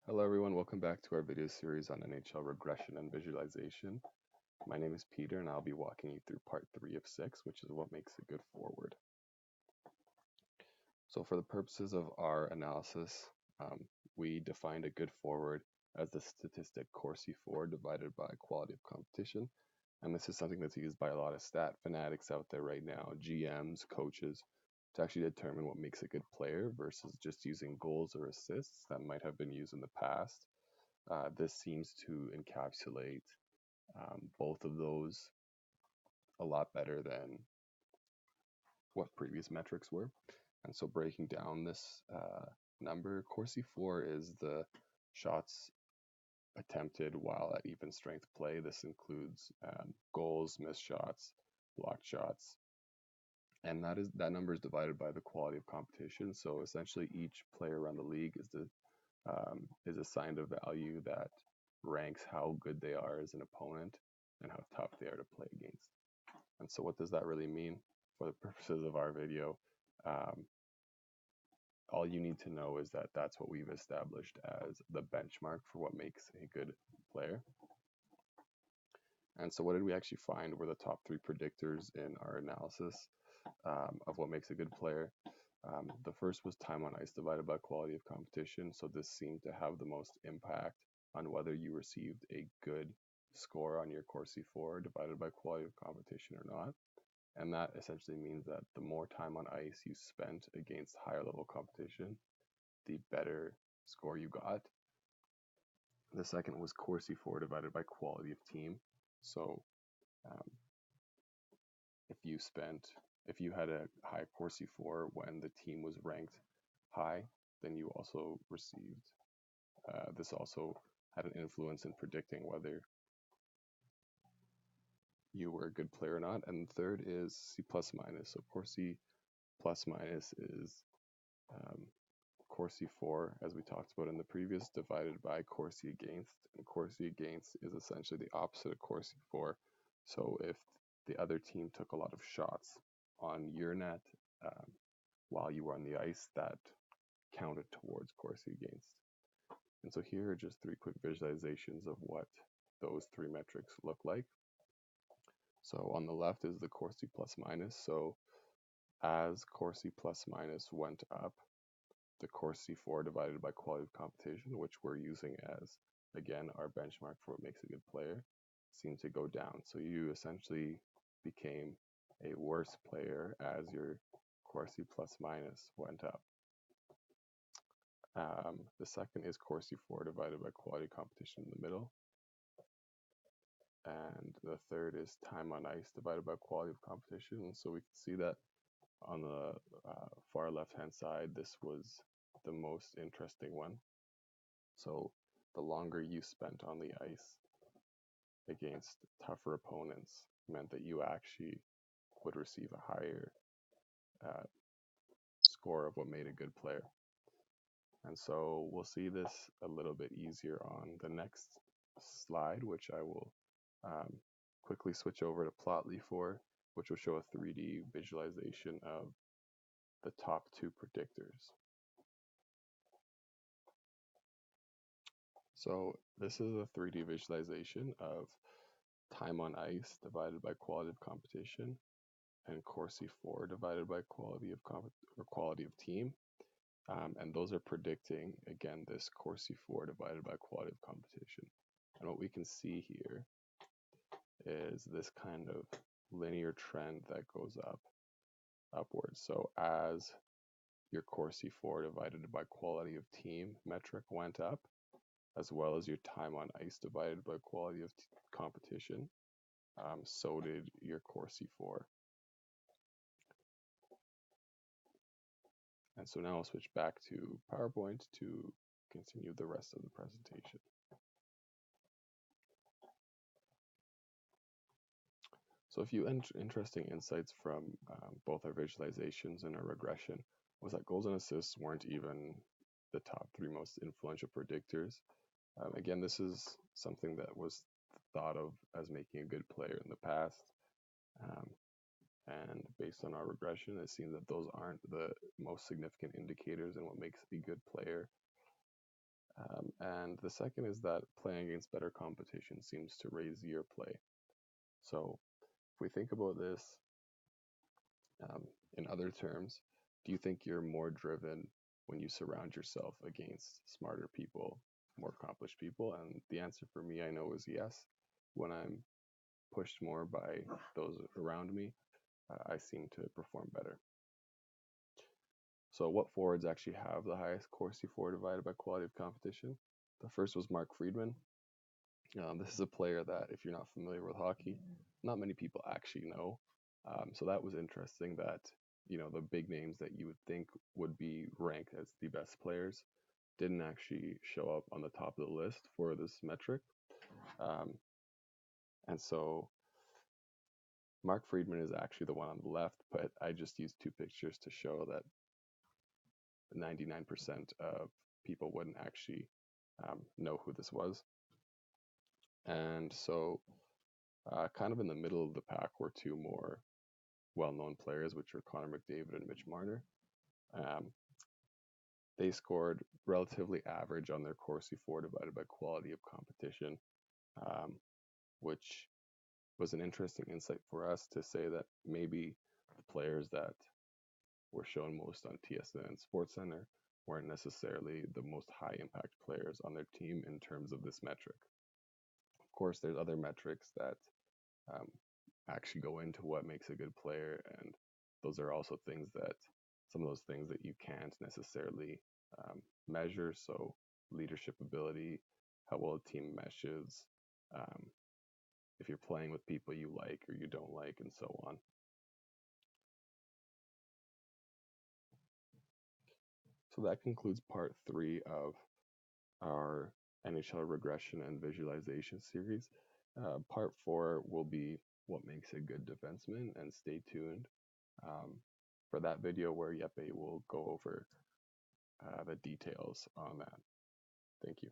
Hello everyone, welcome back to our video series on NHL regression and visualization. My name is Peter and I'll be walking you through part 3 of 6, which is what makes a good forward. So for the purposes of our analysis, we defined a good forward as the statistic Corsi for divided by quality of competition. And this is something that's used by a lot of stat fanatics out there right now, GMs, coaches, to actually determine what makes a good player versus just using goals or assists that might have been used in the past. This seems to encapsulate both of those a lot better than what previous metrics were. And so breaking down this number, Corsi for is the shots attempted while at even strength play. This includes goals, missed shots, blocked shots, and that number is divided by the quality of competition. So essentially, each player around the league is assigned a value that ranks how good they are as an opponent and how tough they are to play against. And so, what does that really mean? For the purposes of our video, um, all you need to know is that that's what we've established as the benchmark for what makes a good player. And so, what did we actually find were the top 3 predictors in our analysis of what makes a good player? The first was time on ice divided by quality of competition. So, this seemed to have the most impact on whether you received a good score on your Corsi for divided by quality of competition or not. And that essentially means that the more time on ice you spent against higher level competition, the better score you got. The second was Corsi for divided by quality of team. So um, if you had a high Corsi for when the team was ranked high, then you also received, this also had an influence in predicting whether you were a good player or not. And the third is C plus minus. So Corsi plus minus is Corsi for, as we talked about in the previous, divided by Corsi against. And Corsi against is essentially the opposite of Corsi for. So if the other team took a lot of shots on your net while you were on the ice, that counted towards Corsi against. And so here are just 3 quick visualizations of what those 3 metrics look like. So on the left is the Corsi plus minus. So as Corsi plus minus went up, the Corsi for divided by quality of competition, which we're using as, again, our benchmark for what makes a good player, seemed to go down. So you essentially became a worse player as your Corsi plus minus went up. The second is Corsi for divided by quality competition in the middle. And the third is time on ice divided by quality of competition. And so we can see that on the far left-hand side, this was the most interesting one. So the longer you spent on the ice against tougher opponents meant that you actually would receive a higher uh, score of what made a good player. And so we'll see this a little bit easier on the next slide, which I will quickly switch over to Plotly for, which will show a 3D visualization of the top 2 predictors. So this is a 3D visualization of time on ice divided by quality of competition and Corsi for divided by quality of team. And those are predicting, again, this Corsi for divided by quality of competition. And what we can see here is this kind of linear trend that goes upwards. So as your Corsi for divided by quality of team metric went up, as well as your time on ice divided by quality of competition, so did your Corsi for. And so now I'll switch back to PowerPoint to continue the rest of the presentation. So a few interesting insights from both our visualizations and our regression was that goals and assists weren't even the top 3 most influential predictors. Again, this is something that was thought of as making a good player in the past. And based on our regression, it seems that those aren't the most significant indicators in what makes a good player. And the second is that playing against better competition seems to raise your play. So if we think about this um, in other terms, do you think you're more driven when you surround yourself against smarter people, more accomplished people? And the answer for me, I know, is yes. When I'm pushed more by those around me, I seem to perform better. So what forwards actually have the highest Corsi for divided by quality of competition? The first was Mark Friedman. This is a player that, if you're not familiar with hockey, not many people actually know. So that was interesting that, the big names that you would think would be ranked as the best players didn't actually show up on the top of the list for this metric. Um, and so Mark Friedman is actually the one on the left, but I just used two pictures to show that 99% of people wouldn't actually know who this was. And so, kind of in the middle of the pack were two more well-known players, which are Connor McDavid and Mitch Marner. They scored relatively average on their Corsi for divided by quality of competition, which was an interesting insight for us to say that maybe the players that were shown most on TSN and SportsCenter weren't necessarily the most high impact players on their team in terms of this metric. Of course, there's other metrics that um, actually go into what makes a good player, and those are also things that some of those things that you can't necessarily measure. So leadership ability, how well a team meshes, um, if you're playing with people you like or you don't like, and so on. So that concludes part 3 of our NHL regression and visualization series. Part 4 will be what makes a good defenseman, and stay tuned for that video where Yeppe will go over the details on that. Thank you.